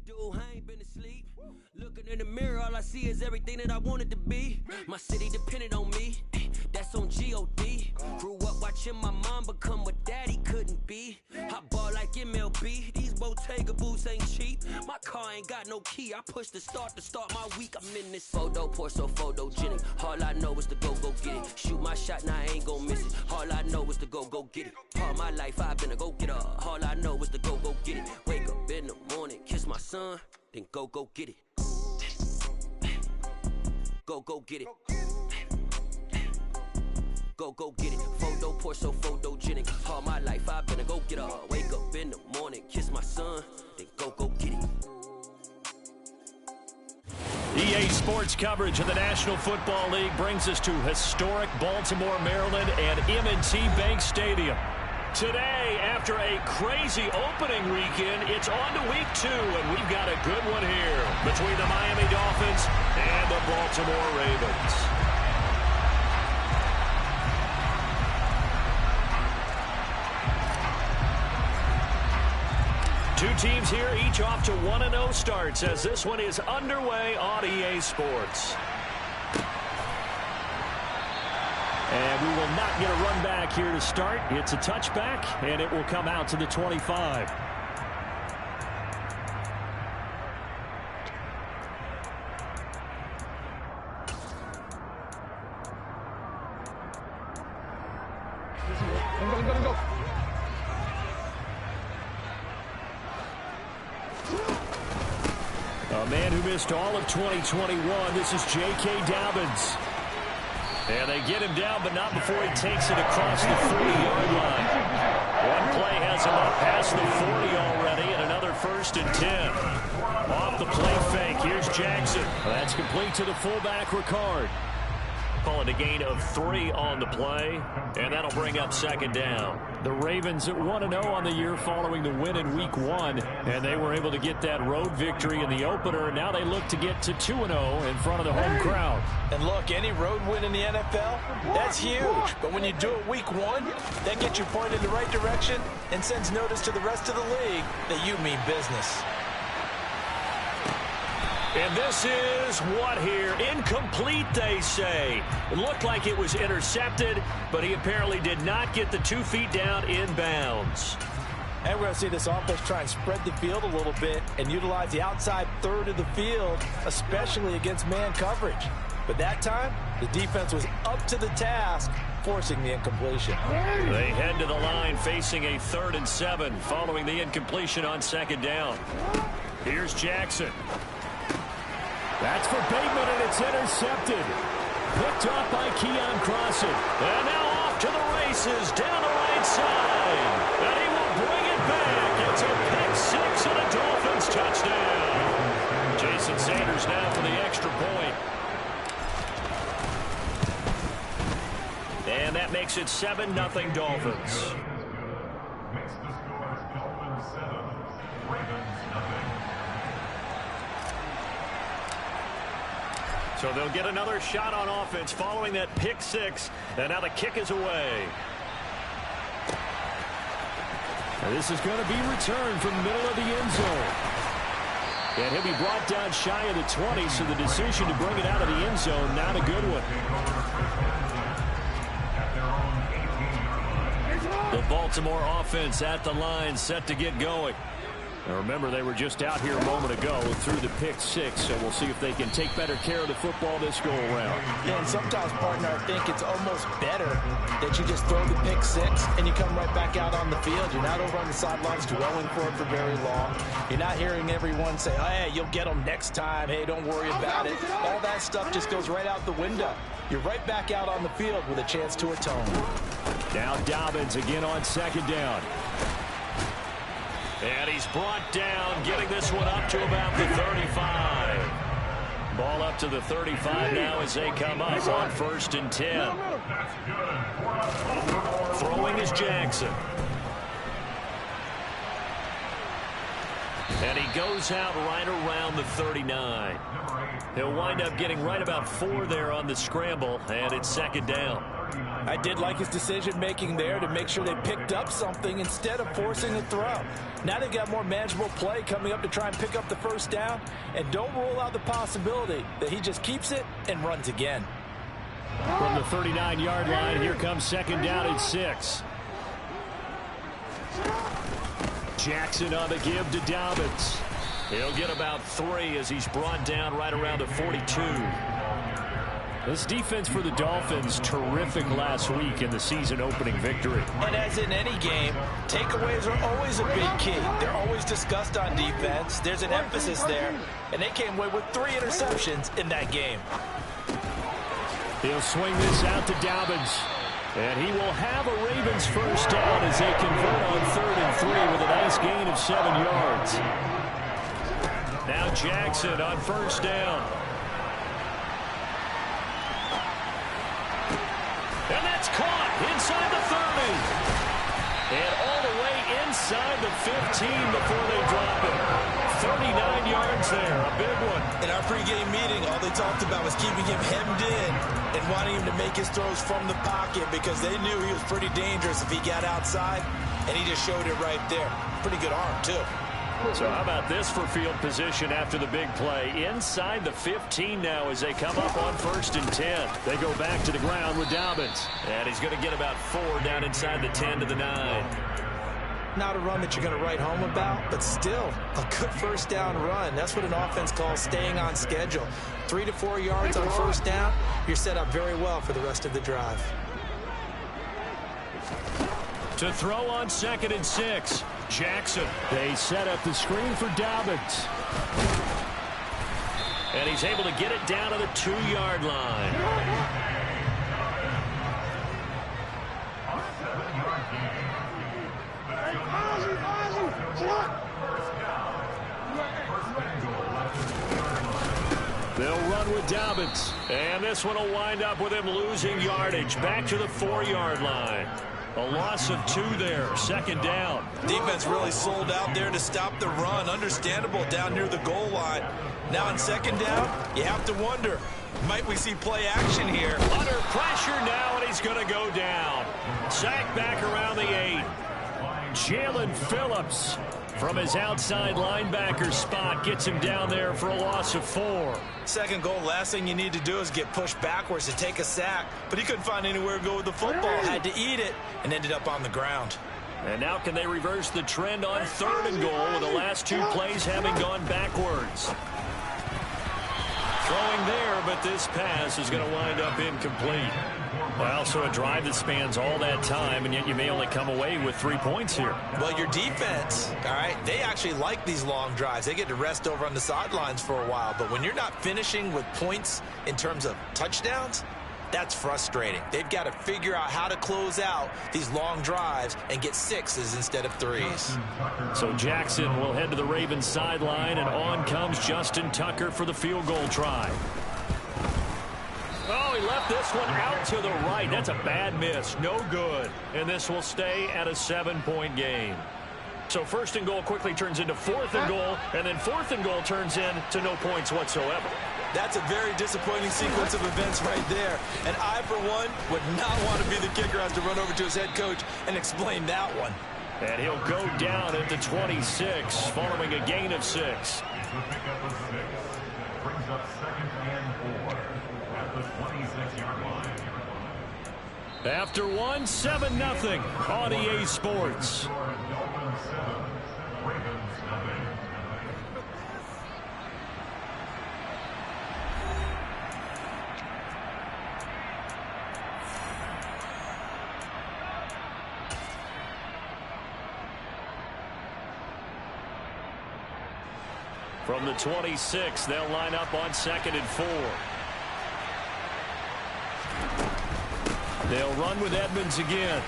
do, I ain't been asleep. Looking in the mirror, all I see is everything that I wanted to be. My city depended on me, that's on G.O.D. Grew up watching my mom become what daddy couldn't be. I ball like MLB, these Bottega boots ain't cheap. My car ain't got no key, I push the start to start my week. I'm in this photo, pour so photogenic. All I know is to go get it. Shoot my shot, now I ain't gon' miss it. All I know is to go get it. All my life I've been a go-getter. All I know is to go get it. Wake up in the morning, kiss my son, then go get it. Go get it. Go get it. Photo, pour so photogenic. All my life I've been a go-getter. Wake up in the morning, kiss my son, then go get it. EA Sports coverage of the National Football League brings us to historic Baltimore, Maryland and M&T Bank Stadium. Today, after a crazy opening weekend, it's on to week 2, and we've got a good one here between the Miami Dolphins and the Baltimore Ravens. Two teams here, each off to 1-0 starts as this one is underway on EA Sports. And we will not get a run back here to start. It's a touchback, and it will come out to the 25. Go. A man who missed all of 2021. This is J.K. Dobbins. And they get him down, but not before he takes it across the 40-yard line. One play has him up past the 40 already, and another 1st and 10. Off the play fake, here's Jackson. That's complete to the fullback, Ricard. Call it a gain of 3 on the play, and that'll bring up 2nd down. The Ravens at 1-0 on the year following the win in Week 1, and they were able to get that road victory in the opener, and now they look to get to 2-0 in front of the home crowd. And look, any road win in the NFL, that's huge. But when you do it Week 1, that gets you pointed in the right direction and sends notice to the rest of the league that you mean business. And this is what here? Incomplete, they say. It looked like it was intercepted, but he apparently did not get the 2 feet down in bounds. And we're going to see this offense try and spread the field a little bit and utilize the outside third of the field, especially against man coverage. But that time, the defense was up to the task, forcing the incompletion. They head to the line facing a 3rd and 7 following the incompletion on 2nd down. Here's Jackson. That's for Bateman, and it's intercepted. Picked off by Keon Crossen. And now off to the races down the right side. And he will bring it back. It's a pick 6 and a Dolphins touchdown. Jason Sanders now for the extra point. And that makes it 7-0 Dolphins. So they'll get another shot on offense following that pick 6. And now the kick is away. And this is going to be returned from the middle of the end zone. And he'll be brought down shy of the 20, so the decision to bring it out of the end zone, not a good one. The Baltimore offense at the line, set to get going. Now remember, they were just out here a moment ago through the pick 6, so we'll see if they can take better care of the football this go-around. Yeah, and sometimes, partner, I think it's almost better that you just throw the pick 6 and you come right back out on the field. You're not over on the sidelines dwelling for it for very long. You're not hearing everyone say, hey, you'll get them next time. Hey, don't worry about it. All that stuff just goes right out the window. You're right back out on the field with a chance to atone. Now Dobbins again on 2nd down. And he's brought down, getting this one up to about the 35. Ball up to the 35 now as they come up on 1st and 10. Throwing is Jackson. And he goes out right around the 39. He'll wind up getting right about 4 there on the scramble, and it's 2nd down. I did like his decision-making there to make sure they picked up something instead of forcing a throw. Now they've got more manageable play coming up to try and pick up the first down, and don't rule out the possibility that he just keeps it and runs again. From the 39-yard line, here comes second down and 6. Jackson on the give to Dobbins. He'll get about 3 as he's brought down right around the 42. This defense for the Dolphins, terrific last week in the season-opening victory. And as in any game, takeaways are always a big key. They're always discussed on defense. There's an emphasis there, and they came away with 3 interceptions in that game. He'll swing this out to Dobbins. And he will have a Ravens first down as they convert on 3rd and 3 with a nice gain of 7 yards. Now Jackson on first down. And that's caught inside the 30. And all the way inside the 15 before they drop it. 39 yards there, a big one. In our pregame meeting, all they talked about was keeping him hemmed in and wanting him to make his throws from the pocket because they knew he was pretty dangerous if he got outside, and he just showed it right there. Pretty good arm, too. So how about this for field position after the big play? Inside the 15 now as they come up on 1st and 10. They go back to the ground with Dobbins. And he's going to get about 4 down inside the 10 to the 9. Not a run that you're going to write home about, but still a good first down run. That's what an offense calls staying on schedule. 3 to 4 yards on first down, you're set up very well for the rest of the drive. To throw on 2nd and 6, Jackson. They set up the screen for Dobbins. And he's able to get it down to the 2-yard line. They'll run with Dobbins. And this one will wind up with him losing yardage. Back to the 4-yard line. A loss of 2 there. 2nd down. Defense really sold out there to stop the run. Understandable down near the goal line. Now on 2nd down, you have to wonder, might we see play action here? Under pressure now, and he's going to go down. Sacked back around the 8. Jalen Phillips from his outside linebacker spot gets him down there for a loss of 4. 2nd goal, last thing you need to do is get pushed backwards to take a sack. But he couldn't find anywhere to go with the football. Had to eat it and ended up on the ground. And now can they reverse the trend on 3rd and goal with the last 2 plays having gone backwards? Throwing there, but this pass is going to wind up incomplete. Well, so a drive that spans all that time, and yet you may only come away with 3 points here. Well, your defense, all right, they actually like these long drives. They get to rest over on the sidelines for a while. But when you're not finishing with points in terms of touchdowns, that's frustrating. They've got to figure out how to close out these long drives and get 6s instead of 3s. So Jackson will head to the Ravens sideline, and on comes Justin Tucker for the field goal try. Oh, he left this one out to the right. That's a bad miss. No good. And this will stay at a 7-point game. So 1st and goal quickly turns into 4th and goal, and then 4th and goal turns into no points whatsoever. That's a very disappointing sequence of events right there. And I, for one, would not want to be the kicker as to run over to his head coach and explain that one. And he'll go down at the 26 following a gain of 6. Brings up 2nd and 4 at the 26-yard line. After 1, 7-0 on EA Sports. Dolphins 7, Ravens nothing. From the 26, they'll line up on 2nd and 4. They'll run with Edmonds again.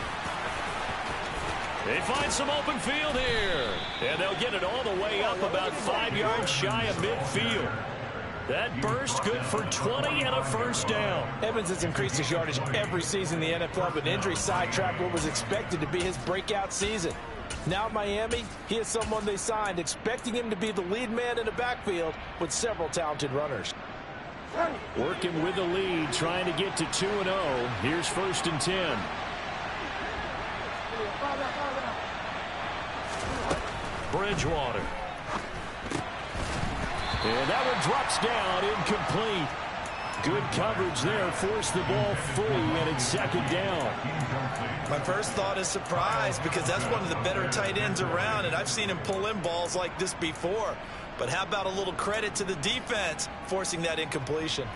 They find some open field here. And they'll get it all the way up about 5 yards shy of midfield. That burst good for 20 and a first down. Evans has increased his yardage every season in the NFL, but injury sidetracked what was expected to be his breakout season. Now Miami, he is someone they signed, expecting him to be the lead man in the backfield with several talented runners. Working with the lead, trying to get to 2-0. Here's 1st and 10. Bridgewater. And that one drops down, incomplete. Good coverage there, forced the ball free, and it's 2nd down. My first thought is surprise, because that's one of the better tight ends around, and I've seen him pull in balls like this before. But how about a little credit to the defense forcing that incompletion?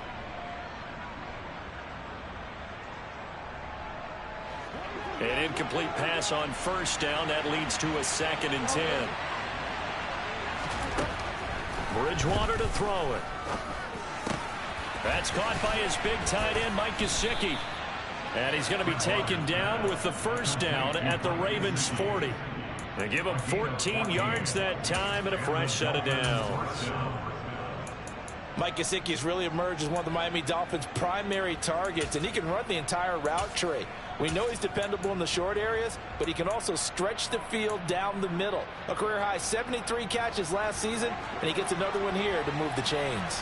An incomplete pass on 1st down. That leads to a 2nd and 10. Bridgewater to throw it. That's caught by his big tight end, Mike Gesicki. And he's going to be taken down with the 1st down at the Ravens' 40. They give him 14 yards that time and a fresh set of downs. Mike Gesicki has really emerged as one of the Miami Dolphins' primary targets, and he can run the entire route tree. We know he's dependable in the short areas, but he can also stretch the field down the middle. A career-high 73 catches last season, and he gets another one here to move the chains.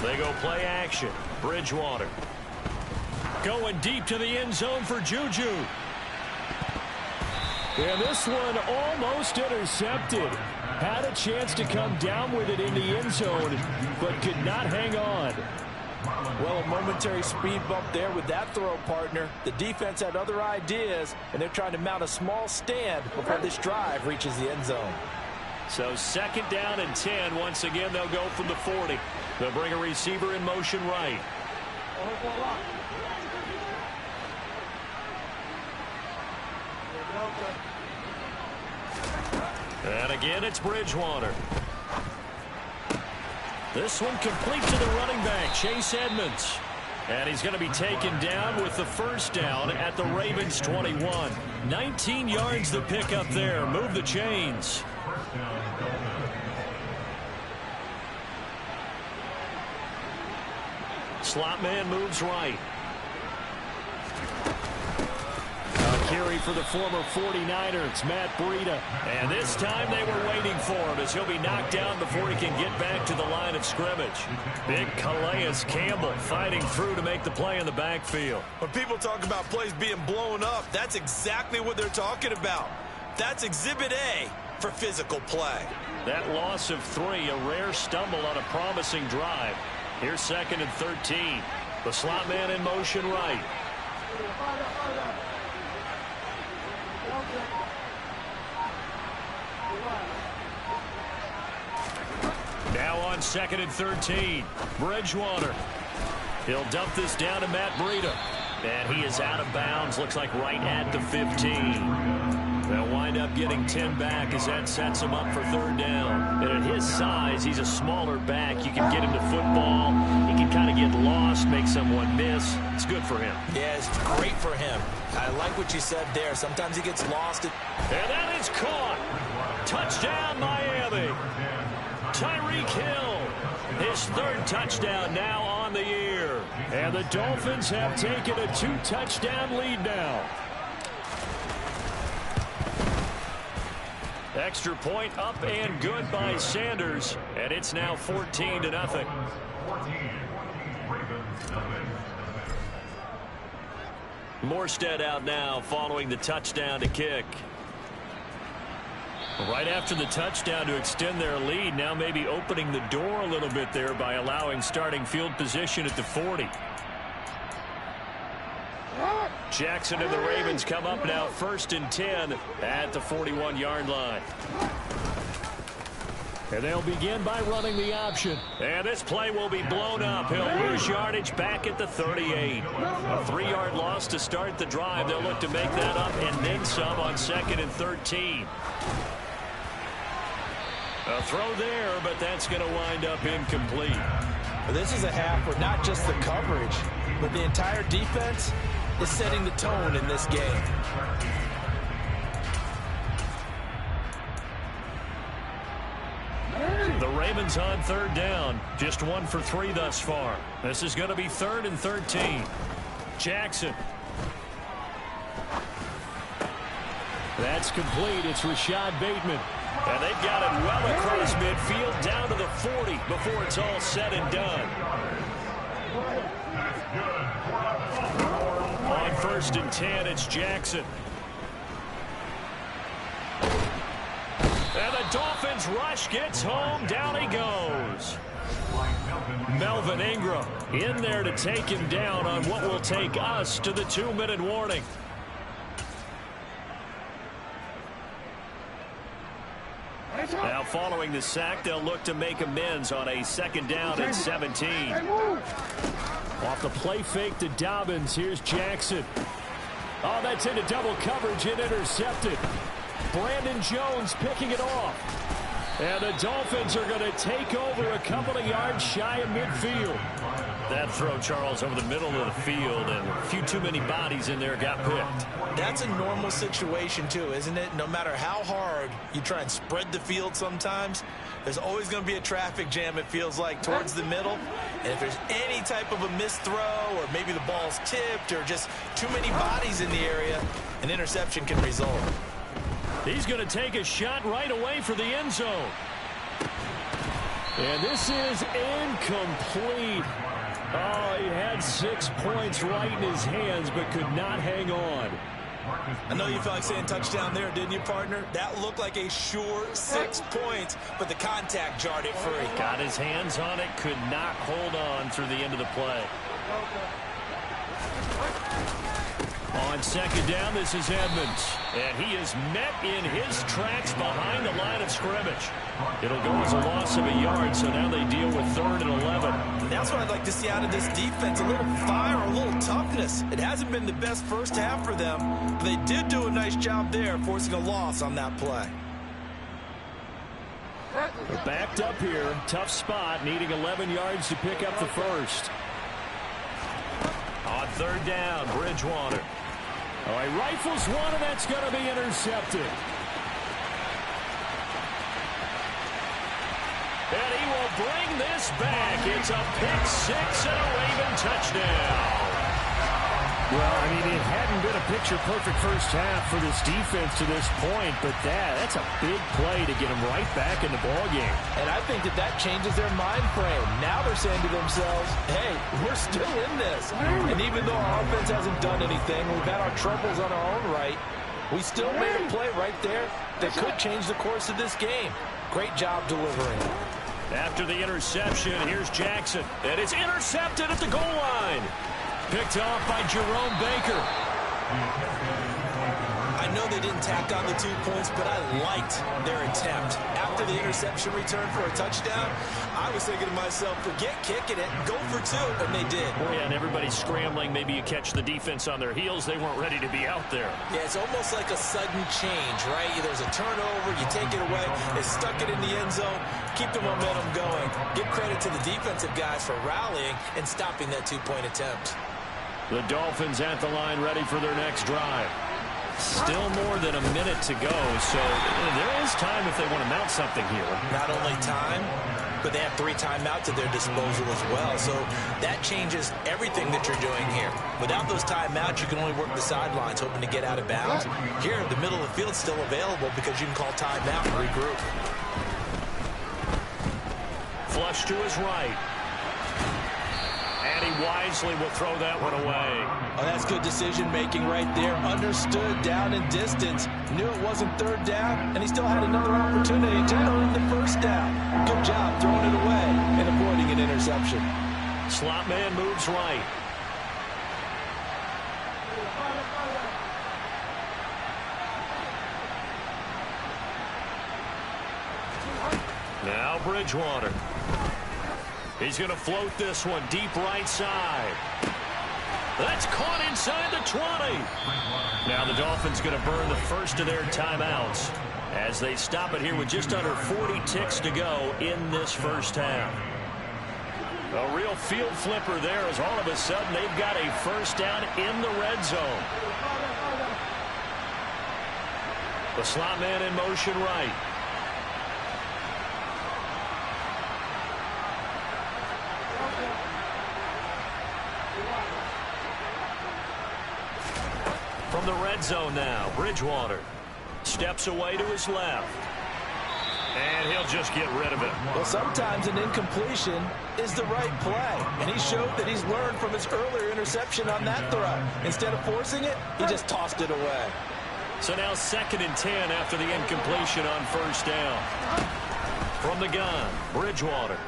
They go play action. Bridgewater. Going deep to the end zone for Juju. And this one almost intercepted. Had a chance to come down with it in the end zone, but could not hang on. Well, a momentary speed bump there with that throw, partner. The defense had other ideas, and they're trying to mount a small stand before this drive reaches the end zone. So 2nd down and 10. Once again, they'll go from the 40. They'll bring a receiver in motion right. And again, it's Bridgewater. This one complete to the running back, Chase Edmonds. And he's going to be taken down with the 1st down at the Ravens' 21. 19 yards the pickup there. Move the chains. Slot man moves right. Carry for the former 49er. It's Matt Breida. And this time they were waiting for him as he'll be knocked down before he can get back to the line of scrimmage. Big Calais Campbell fighting through to make the play in the backfield. When people talk about plays being blown up, that's exactly what they're talking about. That's Exhibit A for physical play. That loss of 3, a rare stumble on a promising drive. Here's 2nd and 13. The slot man in motion right. Now on 2nd and 13. Bridgewater. He'll dump this down to Matt Breida. And he is out of bounds. Looks like right at the 15. They'll wind up getting 10 back as that sets him up for 3rd down. And at his size, he's a smaller back. You can get him to football. He can kind of get lost, make someone miss. It's good for him. Yeah, it's great for him. I like what you said there. Sometimes he gets lost. And that is caught. Touchdown, Miami. Tyreek Hill, his 3rd touchdown now on the year. And the Dolphins have taken a 2-touchdown lead now. Extra point up and good by Sanders. And it's now 14-0. Morstead out now following the touchdown to kick. Right after the touchdown to extend their lead, now maybe opening the door a little bit there by allowing starting field position at the 40. Jackson and the Ravens come up now 1st and 10 at the 41-yard line. And they'll begin by running the option. And this play will be blown up. He'll lose yardage back at the 38. A 3-yard loss to start the drive. They'll look to make that up and then some on 2nd and 13. A throw there, but that's going to wind up incomplete. This is a half where not just the coverage, but the entire defense is setting the tone in this game. The Ravens on 3rd down. Just 1 for 3 thus far. This is going to be 3rd and 13. Jackson That's complete. It's Rashad Bateman. And they've got it well across midfield down to the 40 before it's all said and done. On 1st and 10, it's Jackson. And the Dolphins rush gets home. Down he goes. Melvin Ingram in there to take him down on what will take us to the 2-minute warning. Now following the sack, they'll look to make amends on a 2nd down and 17. Off the play fake to Dobbins. Here's Jackson. Oh, that's into double coverage and intercepted. Brandon Jones picking it off. And the Dolphins are going to take over a couple of yards shy of midfield. That throw, Charles, over the middle of the field, and a few too many bodies in there got picked. That's a normal situation, too, isn't it? No matter how hard you try and spread the field sometimes, there's always going to be a traffic jam, it feels like, towards the middle. And if there's any type of a missed throw, or maybe the ball's tipped, or just too many bodies in the area, an interception can result. He's going to take a shot right away for the end zone. And this is incomplete. Oh, he had 6 points right in his hands, but could not hang on. I know you felt like saying touchdown there, didn't you, partner? That looked like a sure 6 points, but the contact jarred it free. Got his hands on it, could not hold on through the end of the play. On 2nd down, this is Edmonds. And he is met in his tracks behind the line of scrimmage. It'll go as a loss of a yard, so now they deal with 3rd and 11. And that's what I'd like to see out of this defense, a little fire, a little toughness. It hasn't been the best first half for them, but they did do a nice job there, forcing a loss on that play. They're backed up here. Tough spot, needing 11 yards to pick up the first. On 3rd down, Bridgewater. Oh, he rifles one, and that's going to be intercepted. And he will bring this back. It's a pick-6 and a Raven touchdown. Well, I mean, it hadn't been a picture-perfect first half for this defense to this point, but that's a big play to get them right back in the ballgame. And I think that changes their mind frame. Now they're saying to themselves, hey, we're still in this. And even though our offense hasn't done anything, we've had our troubles on our own right, we still made a play right there that could change the course of this game. Great job delivering. After the interception, here's Jackson. And it's intercepted at the goal line. Picked off by Jerome Baker. I know they didn't tack on the 2 points, but I liked their attempt. After the interception return for a touchdown, I was thinking to myself, forget kicking it, go for 2, and they did. Yeah, and everybody's scrambling. Maybe you catch the defense on their heels. They weren't ready to be out there. Yeah, it's almost like a sudden change, right? There's a turnover, you take it away, they stuck it in the end zone, keep the momentum going. Give credit to the defensive guys for rallying and stopping that 2-point attempt. The Dolphins at the line, ready for their next drive. Still more than a minute to go, so there is time if they want to mount something here. Not only time, but they have 3 timeouts at their disposal as well, so that changes everything that you're doing here. Without those timeouts, you can only work the sidelines, hoping to get out of bounds. Here, the middle of the field is still available because you can call timeout and regroup. Flush to his right. And he wisely will throw that one away. Oh, that's good decision-making right there. Understood down in distance. Knew it wasn't 3rd down, and he still had another opportunity to earn the 1st down. Good job throwing it away and avoiding an interception. Slot man moves right. Now Bridgewater. He's going to float this one deep right side. That's caught inside the 20. Now the Dolphins going to burn the first of their timeouts as they stop it here with just under 40 ticks to go in this first half. A real field flipper there as all of a sudden they've got a 1st down in the red zone. The slot man in motion right. From the red zone now, Bridgewater steps away to his left. And he'll just get rid of it. Well, sometimes an incompletion is the right play. And he showed that he's learned from his earlier interception on that throw. Instead of forcing it, he just tossed it away. So now 2nd and 10 after the incompletion on first down. From the gun, Bridgewater.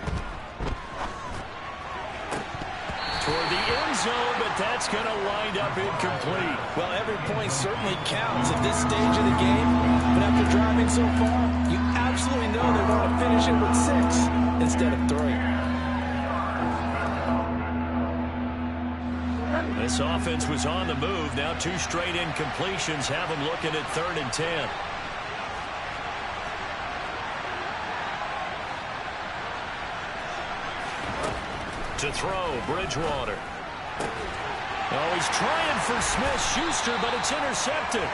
Toward the end zone, but that's going to wind up incomplete. Well, every point certainly counts at this stage of the game. But after driving so far, you absolutely know they want to finish it with 6 instead of 3. This offense was on the move. Now 2 straight incompletions have them looking at 3rd and 10. To throw, Bridgewater. Oh, he's trying for Smith-Schuster, but it's intercepted.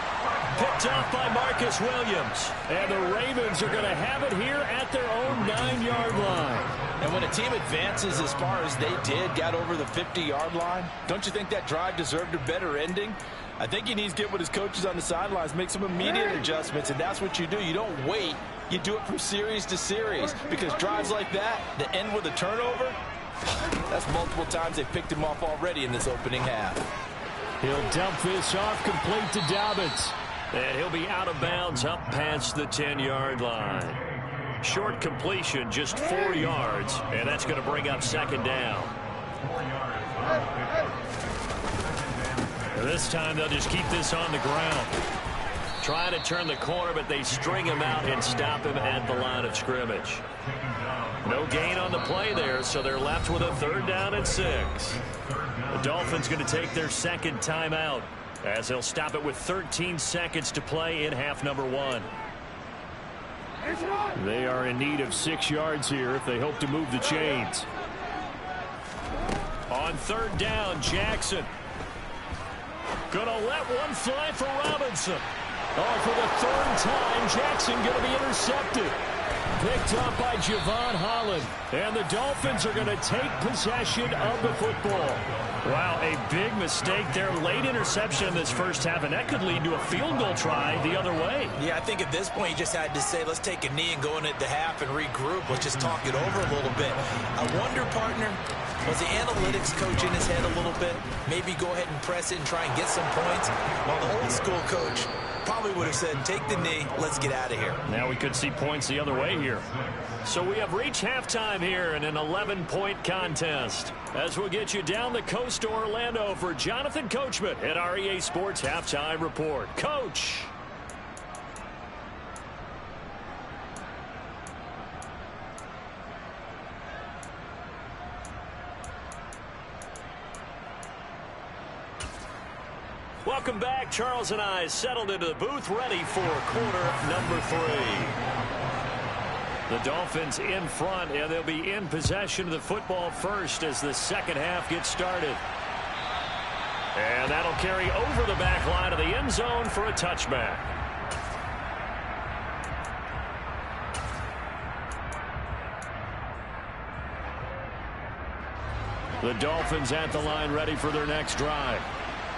Picked off by Marcus Williams. And the Ravens are going to have it here at their own 9-yard line. And when a team advances as far as they did, got over the 50-yard line, don't you think that drive deserved a better ending? I think he needs to get with his coaches on the sidelines, make some immediate adjustments, and that's what you do. You don't wait. You do it from series to series, because drives like that end with a turnover, that's multiple times they've picked him off already in this opening half. He'll dump this off complete to Dobbins. And he'll be out of bounds up past the 10-yard line. Short completion, just 4 yards, and that's going to bring up 2nd down. This time they'll just keep this on the ground. Trying to turn the corner, but they string him out and stop him at the line of scrimmage. No gain on the play there, so they're left with a 3rd down and 6. The Dolphins going to take their 2nd timeout, as they'll stop it with 13 seconds to play in half number 1. They are in need of 6 yards here if they hope to move the chains. On 3rd down, Jackson. Gonna let one fly for Robinson. Oh, for the 3rd time, Jackson gonna be intercepted. Picked up by Javon Holland. And the Dolphins are going to take possession of the football. Wow, a big mistake there. Late interception in this first half, and that could lead to a field goal try the other way. Yeah, I think at this point you just had to say, let's take a knee and go into the half and regroup. Let's just talk it over a little bit. I wonder, partner, was the analytics coach in his head a little bit? Maybe go ahead and press it and try and get some points? While the old school coach probably would have said, take the knee, let's get out of here. Now we could see points the other way here. So we have reached halftime here in an 11-point contest. As we'll get you down the coast to Orlando for Jonathan Coachman at our EA Sports Halftime Report. Coach. Welcome back. Charles and I settled into the booth, ready for quarter number 3. The Dolphins in front, and they'll be in possession of the football first as the second half gets started. And that'll carry over the back line of the end zone for a touchback. The Dolphins at the line, ready for their next drive.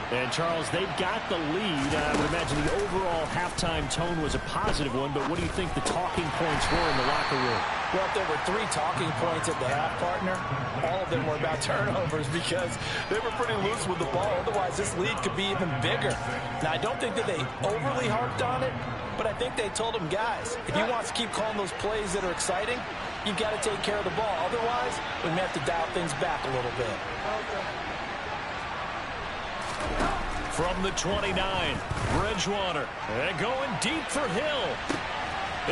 And, Charles, they've got the lead. I would imagine the overall halftime tone was a positive one, but what do you think the talking points were in the locker room? Well, if there were 3 talking points at the half, partner, all of them were about turnovers because they were pretty loose with the ball. Otherwise, this lead could be even bigger. Now, I don't think that they overly harped on it, but I think they told them, guys, if he wants to keep calling those plays that are exciting, you've got to take care of the ball. Otherwise, we may have to dial things back a little bit. From the 29, Bridgewater. And going deep for Hill.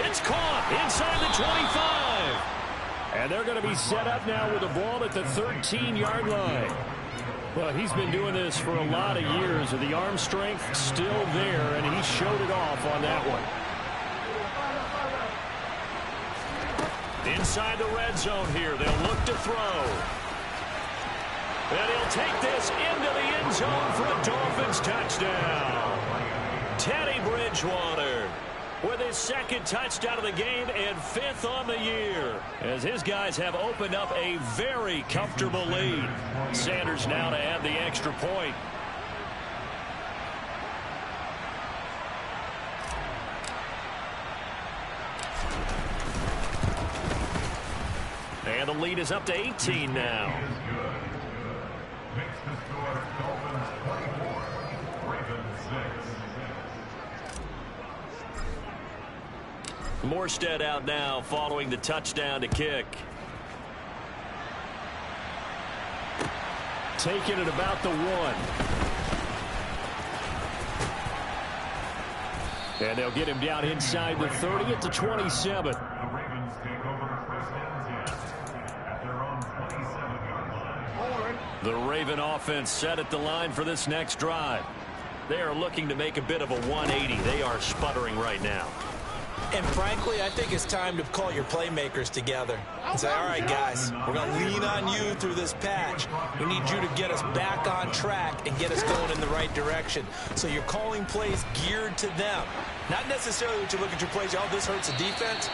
It's caught inside the 25. And they're going to be set up now with the ball at the 13-yard line. Well, he's been doing this for a lot of years, and the arm strength still there, and he showed it off on that one. Inside the red zone here, they'll look to throw. And he'll take this into the end zone for a Dolphins touchdown. Teddy Bridgewater with his 2nd touchdown of the game and 5th on the year, as his guys have opened up a very comfortable lead. Sanders now to add the extra point. And the lead is up to 18 now. Makes the score Dolphins 24, Ravens 6. Morstead out now following the touchdown to kick. Taking it about the 1. And they'll get him down inside the 30 at the 27. The Ravens take over first and 10 at their own 27-yard line. The Raven offense set at the line for this next drive. They are looking to make a bit of a 180. They are sputtering right now. And frankly, I think it's time to call your playmakers together and say, all right, guys, we're going to lean on you through this patch. We need you to get us back on track and get us going in the right direction. So you're calling plays geared to them. Not necessarily that you look at your plays, oh, this hurts the defense.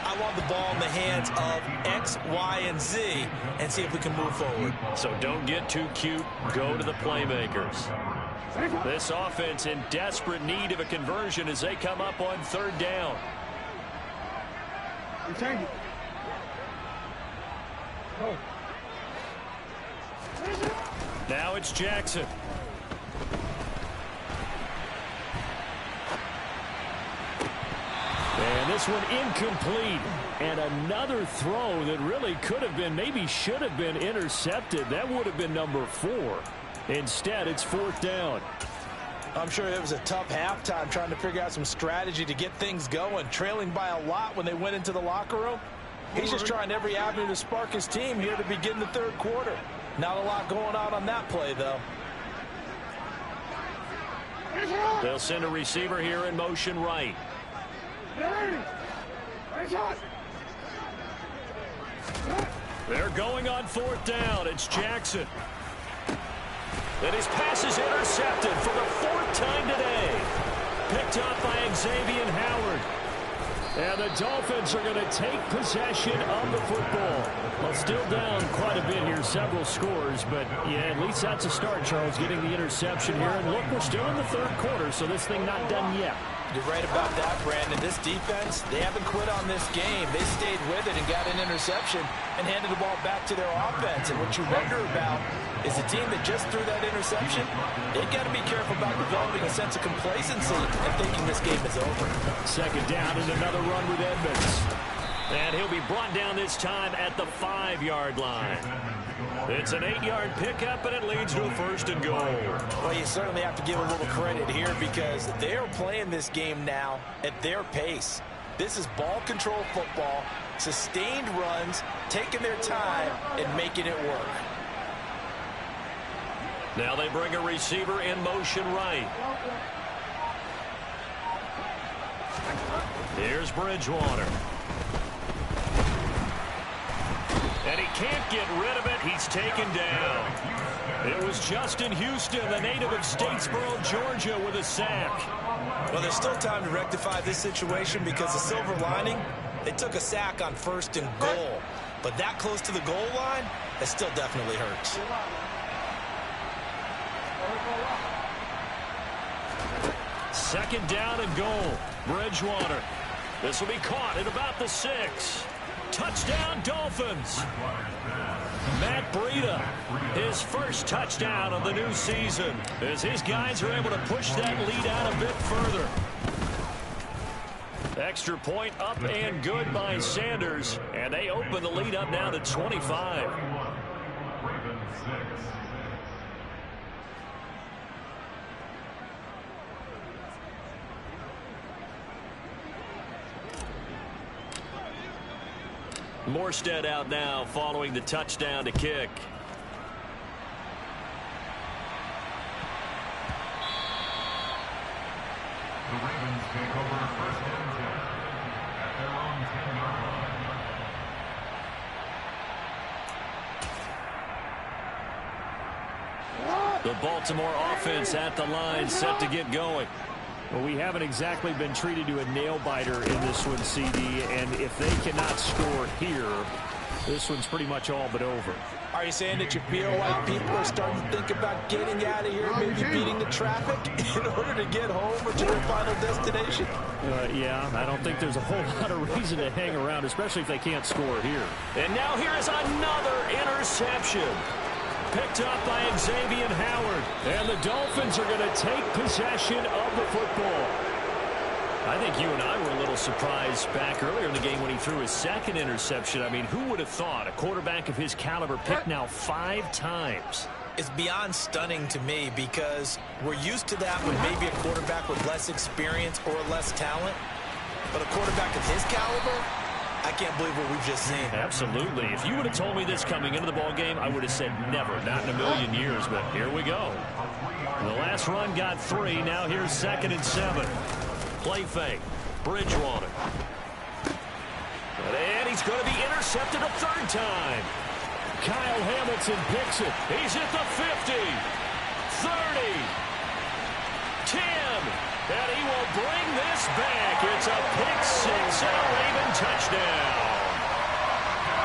I want the ball in the hands of X, Y, and Z and see if we can move forward. So don't get too cute. Go to the playmakers. This offense in desperate need of a conversion as they come up on 3rd down. Now it's Jackson. And this one incomplete. And another throw that really could have been, maybe should have been intercepted. That would have been number 4. Instead, it's 4th down. I'm sure it was a tough halftime trying to figure out some strategy to get things going. Trailing by a lot when they went into the locker room. He's just trying every avenue to spark his team here to begin the 3rd quarter. Not a lot going on that play, though. They'll send a receiver here in motion right. They're going on 4th down. It's Jackson. And his pass is intercepted for the 4th time today. Picked up by Xavier Howard. And the Dolphins are going to take possession of the football. Well, still down quite a bit here, several scores. But, yeah, at least that's a start, Charles, getting the interception here. And, look, we're still in the 3rd quarter, so this thing not done yet. You're right about that, Brandon. This defense, they haven't quit on this game. They stayed with it and got an interception and handed the ball back to their offense. And what you wonder about is a team that just threw that interception, they got to be careful about developing a sense of complacency and thinking this game is over. 2nd down and another run with Edmonds. And he'll be brought down this time at the 5-yard line. It's an 8-yard pickup, and it leads to a 1st and goal. Well, you certainly have to give a little credit here because they're playing this game now at their pace. This is ball control football, sustained runs, taking their time, and making it work. Now they bring a receiver in motion right. Here's Bridgewater. And he can't get rid of it. He's taken down. It was Justin Houston, the native of Statesboro, Georgia, with a sack. Well, there's still time to rectify this situation because the silver lining, they took a sack on 1st and goal. But that close to the goal line, it still definitely hurts. Second down and goal. Bridgewater. This will be caught at about the 6. Touchdown, Dolphins. Matt Breida, his first touchdown of the new season, as his guys are able to push that lead out a bit further. Extra point up and good by Sanders, and they open the lead up now to 25. Morstead out now following the touchdown to kick. The Ravens take over first and 10 at their own 10-yard line. The Baltimore offense at the line, set to get going. Well, we haven't exactly been treated to a nail-biter in this one, CD, and if they cannot score here, This one's pretty much all but over. Are you saying that your BOL people are starting to think about getting out of here, maybe beating the traffic in order to get home or to their final destination? Yeah, I don't think there's a whole lot of reason to hang around, especially if they can't score here. And now here is another interception. Picked up by Xavier Howard. And the Dolphins are going to take possession of the football. I think you and I were a little surprised back earlier in the game when he threw his second interception. I mean, who would have thought a quarterback of his caliber picked now 5 times? It's beyond stunning to me because we're used to that with maybe a quarterback with less experience or less talent. But a quarterback of his caliber, I can't believe what we've just seen. Absolutely. If you would have told me this coming into the ball game, I would have said never, not in a million years. But here we go. The last run got 3. Now here's 2nd and 7. Play fake. Bridgewater. And he's going to be intercepted a 3rd time. Kyle Hamilton picks it. He's at the 50. 30. 10. And he will bring this back. It's a pick 6 and a Raven touchdown.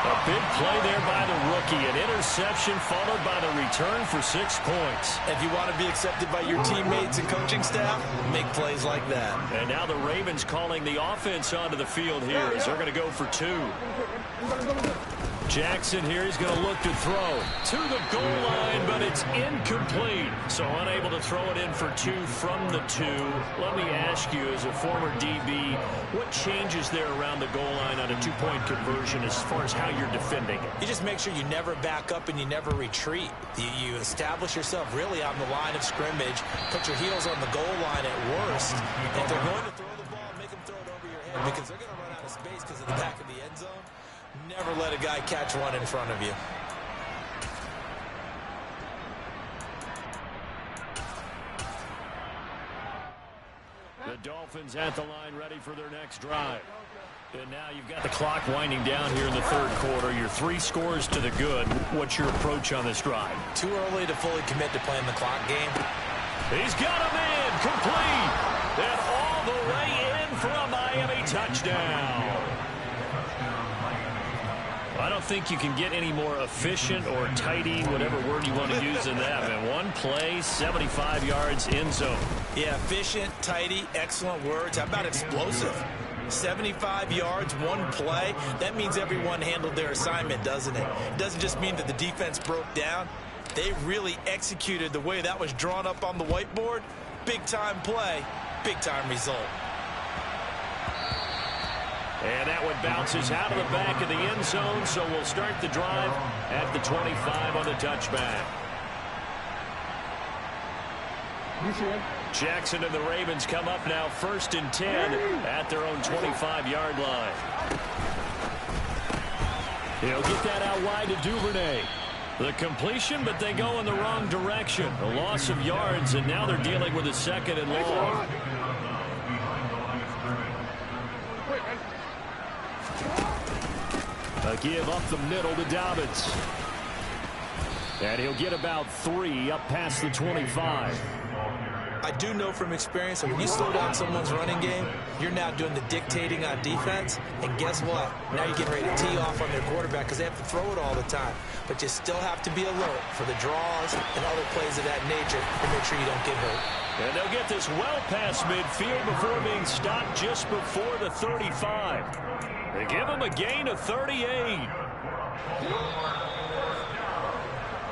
A big play there by the rookie. An interception followed by the return for 6 points. If you want to be accepted by your teammates and coaching staff, make plays like that. And now the Ravens calling the offense onto the field here as they're going to go for 2. Jackson here, he's going to look to throw to the goal line, but it's incomplete. So unable to throw it in for 2 from the 2. Let me ask you, as a former DB, what changes there around the goal line on a 2-point conversion as far as how you're defending it? You just make sure you never back up and you never retreat. You establish yourself really on the line of scrimmage, put your heels on the goal line at worst. If they're going to throw the ball, make them throw it over your head because they're going to run out of space because of the back of the end zone. Never let a guy catch one in front of you. The Dolphins at the line ready for their next drive. And now you've got the clock winding down here in the 3rd quarter. You're 3 scores to the good. What's your approach on this drive? Too early to fully commit to playing the clock game. He's got him in. Complete. And all the way in for a Miami touchdown. I don't think you can get any more efficient or tidy, whatever word you want to use in that. Man, 1 play, 75 yards, end zone. Yeah, efficient, tidy, excellent words. How about explosive? 75 yards, 1 play. That means everyone handled their assignment, doesn't it? It doesn't just mean that the defense broke down. They really executed the way that was drawn up on the whiteboard. Big-time play, big-time result. And that one bounces out of the back of the end zone, so we'll start the drive at the 25 on the touchback. Jackson and the Ravens come up now 1st and 10 at their own 25-yard line. He'll get that out wide to Duvernay. The completion, but they go in the wrong direction. A loss of yards, and now they're dealing with a 2nd and long. A give up the middle to Dobbins. And he'll get about 3 up past the 25. I do know from experience that when you slow down someone's running game, you're now doing the dictating on defense. And guess what? Now you're getting ready to tee off on their quarterback because they have to throw it all the time. But you still have to be alert for the draws and other plays of that nature to make sure you don't get hurt. And they'll get this well past midfield before being stopped just before the 35. They give him a gain of 38.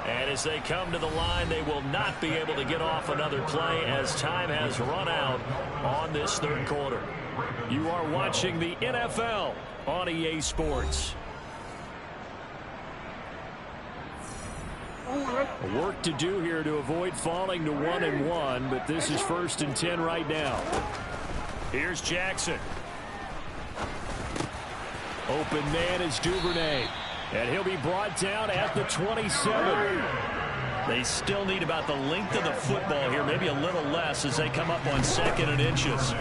And as they come to the line, they will not be able to get off another play as time has run out on this 3rd quarter. You are watching the NFL on EA Sports. Work to do here to avoid falling to 1-1, but this is 1st and 10 right now. Here's Jackson. Open man is Duvernay. And he'll be brought down at the 27. They still need about the length of the football here, maybe a little less as they come up on 2nd and inches.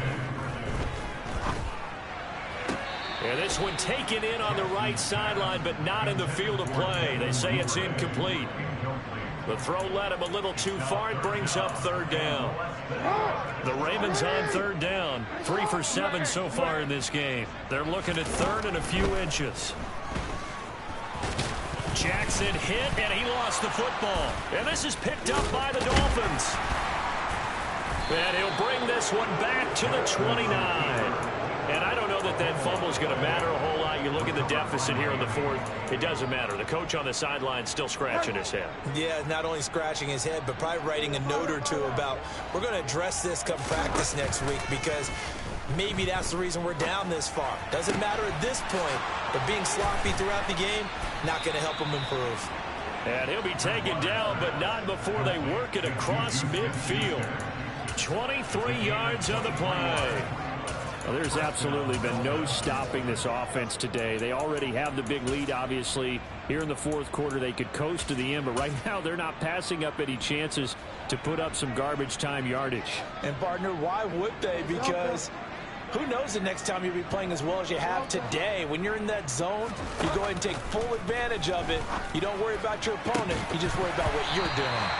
And this one taken in on the right sideline, but not in the field of play. They say it's incomplete. The throw led him a little too far. It brings up 3rd down. The Ravens on 3rd down. 3 for 7 so far in this game. They're looking at 3rd and a few inches. Jackson hit, and he lost the football. And this is picked up by the Dolphins. And he'll bring this one back to the 29. And I don't know that that fumble is going to matter a whole lot. You look at the deficit here in the fourth. It doesn't matter. The coach on the sideline still scratching his head. Yeah, not only scratching his head, but probably writing a note or two about we're going to address this come practice next week because maybe that's the reason we're down this far. Doesn't matter at this point, but being sloppy throughout the game, not going to help him improve. And he'll be taken down, but not before they work it across midfield. 23 yards on the play. Well, there's absolutely been no stopping this offense today. They already have the big lead, obviously. Here in the fourth quarter, they could coast to the end, but right now they're not passing up any chances to put up some garbage time yardage. And, partner, why would they? Because who knows the next time you'll be playing as well as you have today. When you're in that zone, you go ahead and take full advantage of it. You don't worry about your opponent. You just worry about what you're doing.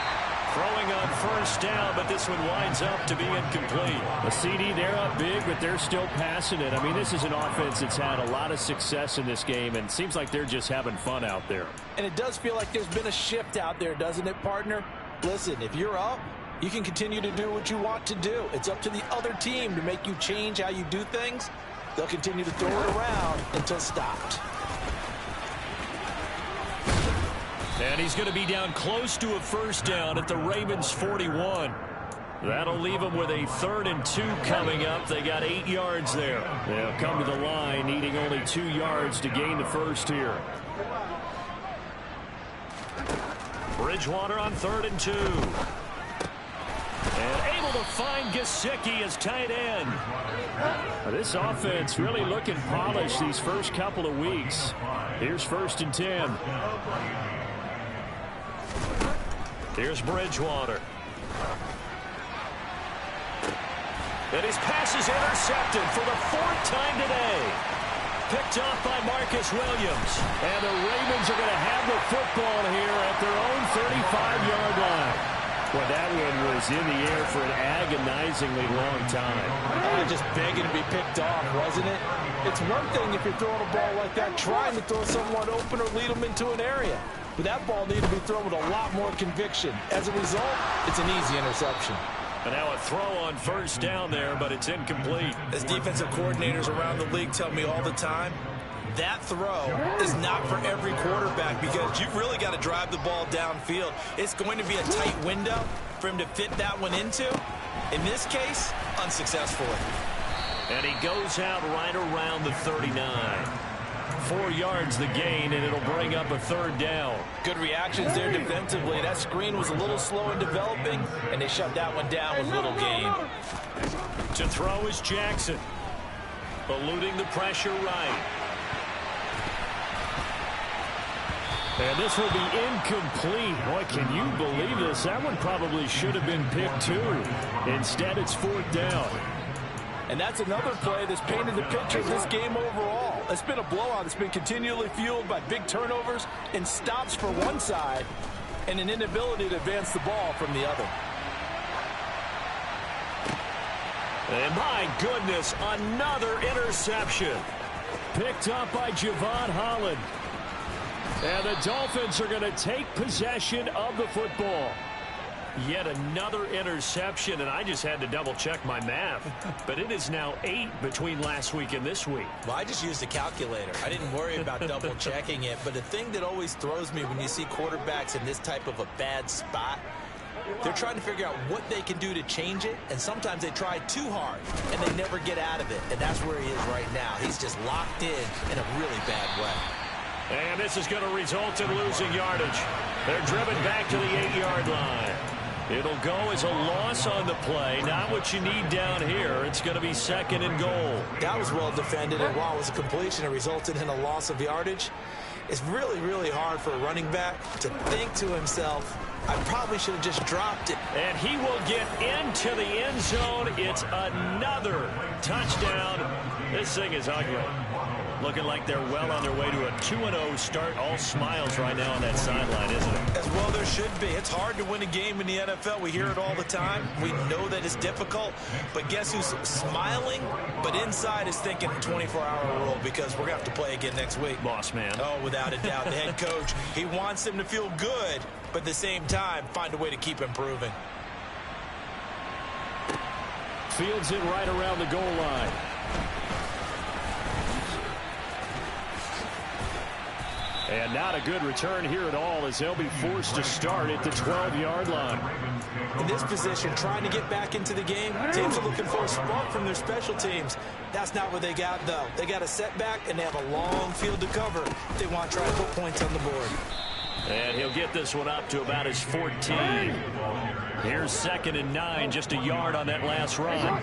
Throwing on first down, but this one winds up to be incomplete. A CD, they're up big, but they're still passing it. I mean, this is an offense that's had a lot of success in this game, and it seems like they're just having fun out there. And it does feel like there's been a shift out there, doesn't it, partner? Listen, if you're up, you can continue to do what you want to do. It's up to the other team to make you change how you do things. They'll continue to throw it around until stopped. And he's going to be down close to a first down at the Ravens 41. That'll leave them with a 3rd and 2 coming up. They got 8 yards there. They'll come to the line needing only 2 yards to gain the first here. Bridgewater on 3rd and 2. And able to find Gesicki as tight end. This offense really looking polished these first couple of weeks. Here's 1st and 10. Here's Bridgewater. And his pass is intercepted for the 4th time today. Picked off by Marcus Williams. And the Ravens are going to have the football here at their own 35-yard line. Well, that one was in the air for an agonizingly long time. Just begging to be picked off, wasn't it? It's one thing if you're throwing a ball like that, trying to throw someone open or lead them into an area. But that ball needed to be thrown with a lot more conviction. As a result, it's an easy interception. And now a throw on first down there, but it's incomplete. As defensive coordinators around the league tell me all the time, that throw is not for every quarterback because you've really got to drive the ball downfield. It's going to be a tight window for him to fit that one into. In this case, unsuccessfully. And he goes out right around the 39. 4 yards the gain, and it'll bring up a 3rd down. Good reactions there defensively. That screen was a little slow in developing, and they shut that one down with little gain. To throw is Jackson. Eluding the pressure right. And this will be incomplete. Boy, can you believe this? That one probably should have been picked too. Instead, it's 4th down. And that's another play that's painted the picture of this game overall. It's been a blowout. It's been continually fueled by big turnovers and stops for one side and an inability to advance the ball from the other. And my goodness, another interception. Picked up by Javon Holland. And the Dolphins are going to take possession of the football. Yet another interception, and I just had to double-check my math. But it is now 8 between last week and this week. Well, I just used a calculator. I didn't worry about double-checking it. But the thing that always throws me when you see quarterbacks in this type of a bad spot, they're trying to figure out what they can do to change it, and sometimes they try too hard, and they never get out of it. And that's where he is right now. He's just locked in a really bad way. And this is going to result in losing yardage. They're driven back to the 8-yard line. It'll go as a loss on the play. Not what you need down here. It's going to be 2nd and goal. That was well defended, and while it was a completion, it resulted in a loss of yardage. It's really, really hard for a running back to think to himself, I probably should have just dropped it. And he will get into the end zone. It's another touchdown. This thing is ugly. Looking like they're well on their way to a 2-0 start. All smiles right now on that sideline, isn't it? As well there should be. It's hard to win a game in the NFL. We hear it all the time. We know that it's difficult. But guess who's smiling, but inside is thinking 24-hour rule, because we're going to have to play again next week. Boss man. Oh, without a doubt. The head coach, he wants them to feel good, but at the same time, find a way to keep improving. Fields it right around the goal line. And not a good return here at all, as they'll be forced to start at the 12-yard line. In this position, trying to get back into the game, teams are looking for a spark from their special teams. That's not what they got, though. They got a setback, and they have a long field to cover if they want to try to put points on the board. And he'll get this one up to about his 14. Here's 2nd and 9, just a yard on that last run.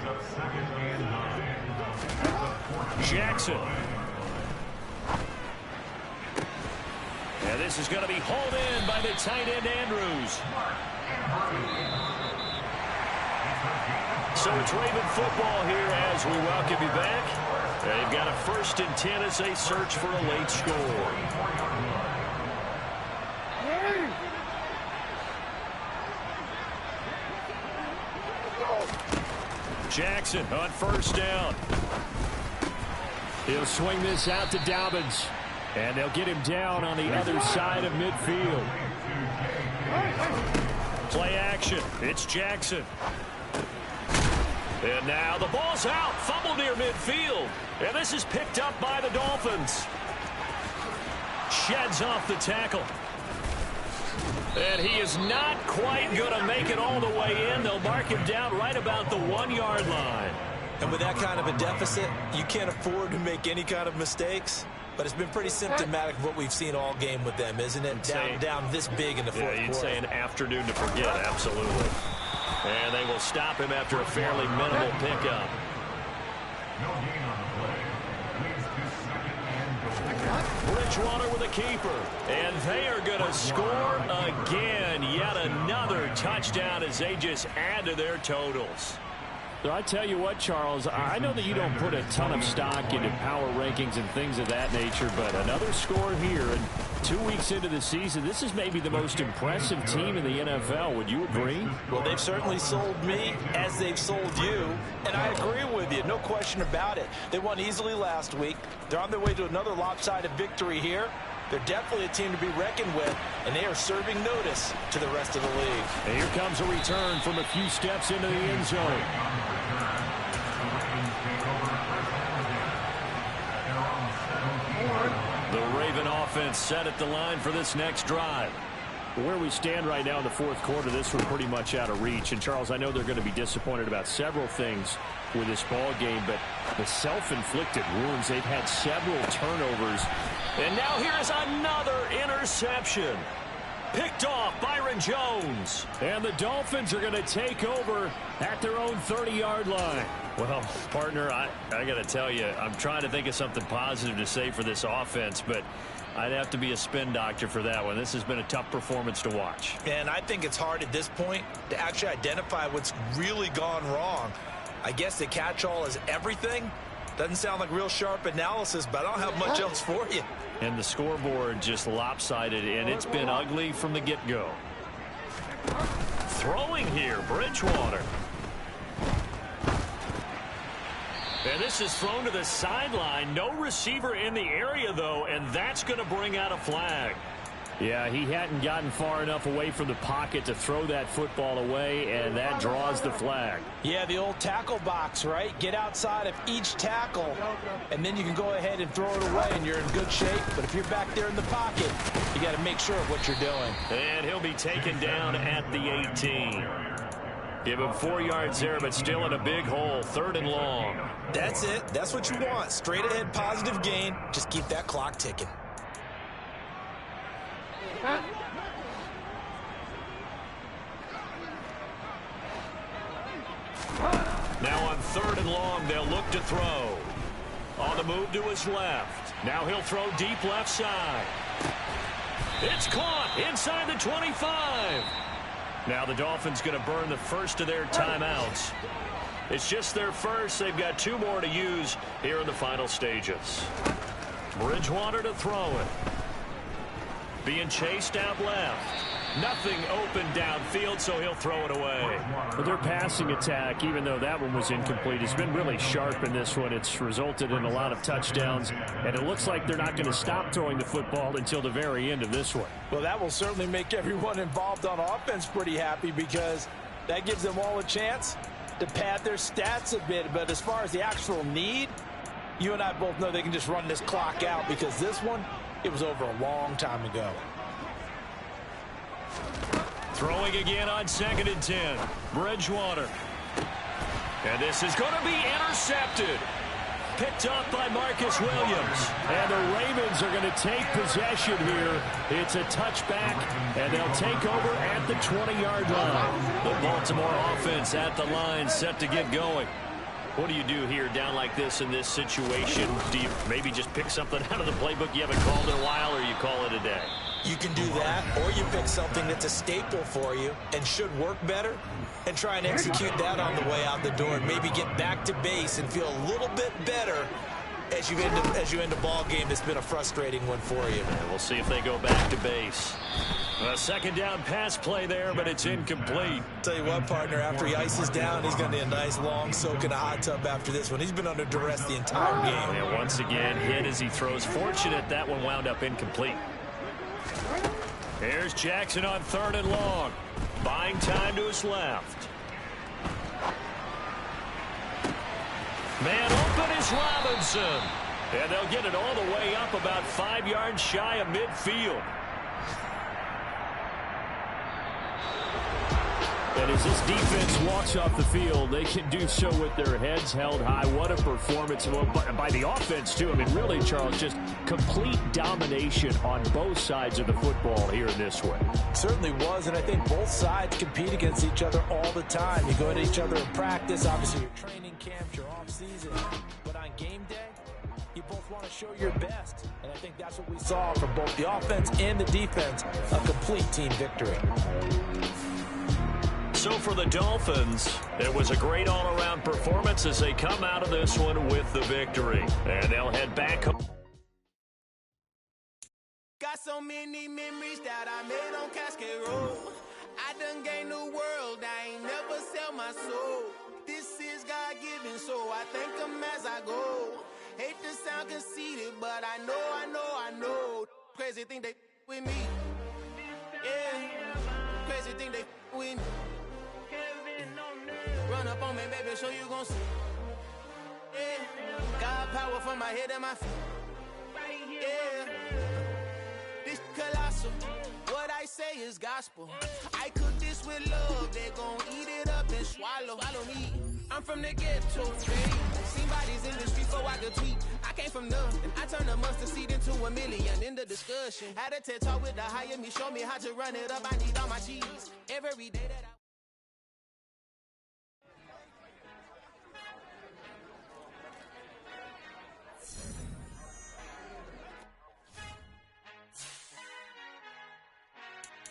Jackson. And this is going to be hauled in by the tight end, Andrews. So it's Raven football here as we welcome you back. They've got a 1st and 10 as they search for a late score. Jackson on 1st down. He'll swing this out to Dobbins. And they'll get him down on the other side of midfield. Play action. It's Jackson. And now the ball's out. Fumble near midfield. And this is picked up by the Dolphins. Sheds off the tackle. And he is not quite going to make it all the way in. They'll mark him down right about the 1-yard line. And with that kind of a deficit, you can't afford to make any kind of mistakes. But it's been pretty symptomatic of what we've seen all game with them, isn't it? Down this big in the fourth quarter. You'd say an afternoon to forget, absolutely. And they will stop him after a fairly minimal pickup. Bridgewater with a keeper. And they are going to score again. Yet another touchdown as they just add to their totals. So I tell you what, Charles, I know that you don't put a ton of stock into power rankings and things of that nature, but another score here, and 2 weeks into the season, this is maybe the most impressive team in the NFL. Would you agree? Well, they've certainly sold me as they've sold you, and I agree with you, no question about it. They won easily last week. They're on their way to another lopsided victory here. They're definitely a team to be reckoned with, and they are serving notice to the rest of the league. And here comes a return from a few steps into the end zone. The Raven offense set at the line for this next drive. Where we stand right now in the fourth quarter, this was pretty much out of reach. And, Charles, I know they're going to be disappointed about several things with this ball game, but the self-inflicted wounds, they've had several turnovers. And now here's another interception. Picked off Byron Jones. And the Dolphins are going to take over at their own 30-yard line. Well, partner, I got to tell you, I'm trying to think of something positive to say for this offense, but I'd have to be a spin doctor for that one. This has been a tough performance to watch. And I think it's hard at this point to actually identify what's really gone wrong. I guess the catch-all is everything. Doesn't sound like real sharp analysis, but I don't have much else for you. And the scoreboard just lopsided, and it's been ugly from the get-go. Throwing here, Bridgewater. And this is thrown to the sideline. No receiver in the area, though, and that's going to bring out a flag. Yeah, he hadn't gotten far enough away from the pocket to throw that football away, and that draws the flag. Yeah, the old tackle box, right? Get outside of each tackle, and then you can go ahead and throw it away, and you're in good shape. But if you're back there in the pocket, you got to make sure of what you're doing. And he'll be taken down at the 18. Give him 4 yards there, but still in a big hole. 3rd and long. That's it. That's what you want. Straight ahead, positive gain. Just keep that clock ticking. Now on 3rd and long, they'll look to throw. On the move to his left. Now he'll throw deep left side. It's caught inside the 25. Now the Dolphins going to burn the first of their timeouts. It's just their first. They've got 2 more to use here in the final stages. Bridgewater to throw it. Being chased out left. Nothing open downfield, so he'll throw it away. But their passing attack, even though that one was incomplete, has been really sharp in this one. It's resulted in a lot of touchdowns, and it looks like they're not going to stop throwing the football until the very end of this one. Well, that will certainly make everyone involved on offense pretty happy, because that gives them all a chance to pad their stats a bit. But as far as the actual need, you and I both know they can just run this clock out, because this one, it was over a long time ago. Throwing again on 2nd and 10. Bridgewater. And this is going to be intercepted. Picked up by Marcus Williams. And the Ravens are going to take possession here. It's a touchback, and they'll take over at the 20-yard line. The Baltimore offense at the line, set to get going. What do you do here down like this in this situation? Do you maybe just pick something out of the playbook you haven't called in a while, or you call it a day? You can do that, or you pick something that's a staple for you and should work better, and try and execute that on the way out the door, and maybe get back to base and feel a little bit better as you end a ball game that's been a frustrating one for you. And we'll see if they go back to base. A 2nd down pass play there, but it's incomplete. Tell you what, partner, after he ices down, he's going to need a nice long soak in a hot tub after this one. He's been under duress the entire game. And once again, hit as he throws. Fortunate that one wound up incomplete. Here's Jackson on 3rd and long. Buying time to his left. Man open is Robinson. And they'll get it all the way up about 5 yards shy of midfield. And as this defense walks off the field, they can do so with their heads held high. What a performance by the offense, too. I mean, really, Charles, just complete domination on both sides of the football here in this one. Certainly was, and I think both sides compete against each other all the time. You go at each other in practice, obviously your training camps, your off-season. But on game day, you both want to show your best. And I think that's what we saw from both the offense and the defense, a complete team victory. So for the Dolphins, it was a great all-around performance as they come out of this one with the victory. And they'll head back home. Got so many memories that I made on Cascade Road. I done gained the world, I ain't never sell my soul. This is God-given, so I thank him as I go. Hate to sound conceited, but I know. Crazy thing they with me. Yeah, crazy thing they with me. Run up on me, baby, so you gon' see. Yeah, God power from my head and my feet. Yeah, this colossal. What I say is gospel. I cook this with love, they gon' eat it up and swallow me. I'm from the ghetto, baby. Seen bodies in the street so I could tweet. I came from nothing. I turned a mustard seed into a million in the discussion. Had a TED talk with the higher me, show me how to run it up. I need all my cheese every day that I.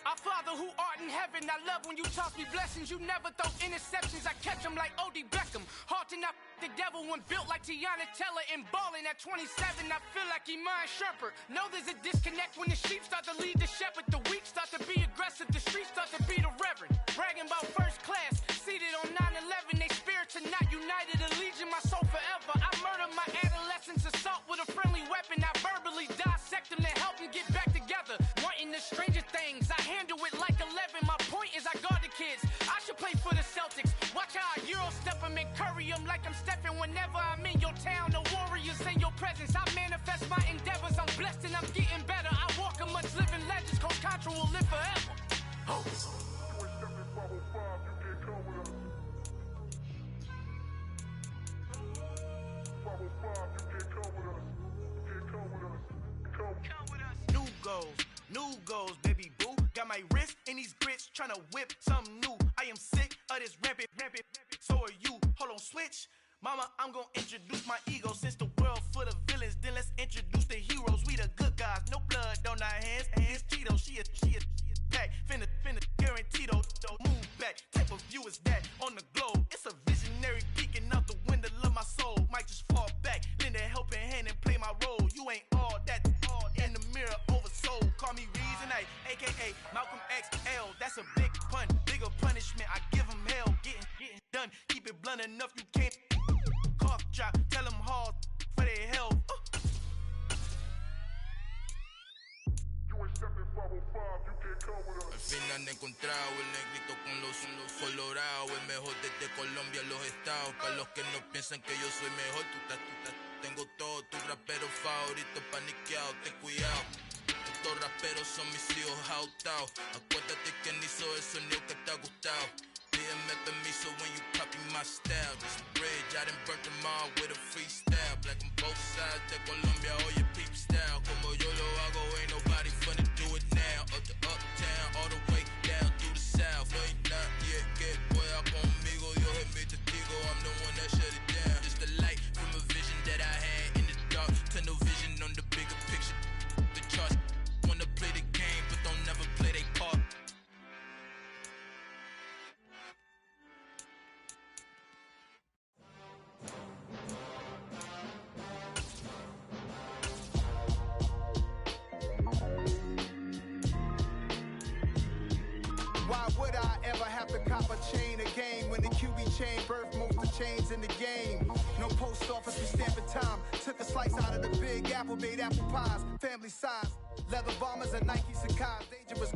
Our Father who art in heaven, I love when you toss me blessings. You never throw interceptions, I catch them like O.D. Beckham. Hard to not the devil when built like Tiana Teller and balling at 27. I feel like Iman Shumpert. Know there's a disconnect when the sheep start to lead the shepherd. The weak start to be aggressive, the streets start to be the reverend. Bragging about first class, seated on 9/11. They spirits are not united, allegiance my soul forever. I murder my adolescence, assault with a friendly weapon. I verbally dissect them to help them get back together. Wanting the stranger things, I handle it like 11. My point is I guard the kids. I should play for the Celtics. Watch how I Euro step them and curry them like I'm stepping. Whenever I'm in your town, the warriors in your presence. I manifest my endeavors. I'm blessed and I'm getting better. I walk amongst living legends. Coach Contra will live forever. Oh. New goals, baby boo. Got my wrist in these grits, tryna whip something new. I am sick of this rampant. So are you. Hold on, switch. Mama, I'm gonna introduce my ego. Since the world full of villains, then let's introduce the heroes. We the good guys, no blood on our hands. Hands Tito, she a pack. Finna guaranteed though. Move back. Type of view is that on the globe? It's a visionary peeking out the window of my soul. Might just fall back, lend a helping hand and play my role. You ain't all done enough, you can't cough drop. Tell them hard for their health. Al fin han encontrado el negrito con los colorados, el mejor desde Colombia, los estados. Para los que no piensan que yo soy mejor, tengo todo, tus raperos favoritos paniqueados, ten cuidado. Estos raperos son mis hijos jautados. Acuérdate quién hizo el sonido que te ha gustado. Pídeme permiso when you copy my style. This bridge, I done burnt them all with a freestyle. Black on both sides de Colombia, oye peep style. Como yo lo hago, ain't nobody finna do it now. Up to uptown, all the way down through the south. No hay nadie que pueda conmigo, Dios es mi testigo. I'm the one that shut it down. Just the light from a vision that I had in the dark. Tunnel vision on the bigger picture. The charts wanna play the game, but don't never play their part. Why would I ever have to cop a chain again when the QB chain birthed most of the chains in the game? No post office, we stamping time. Took a slice out of the big apple, made apple pies, family size. Leather bombers and Nike Sacai's, dangerous.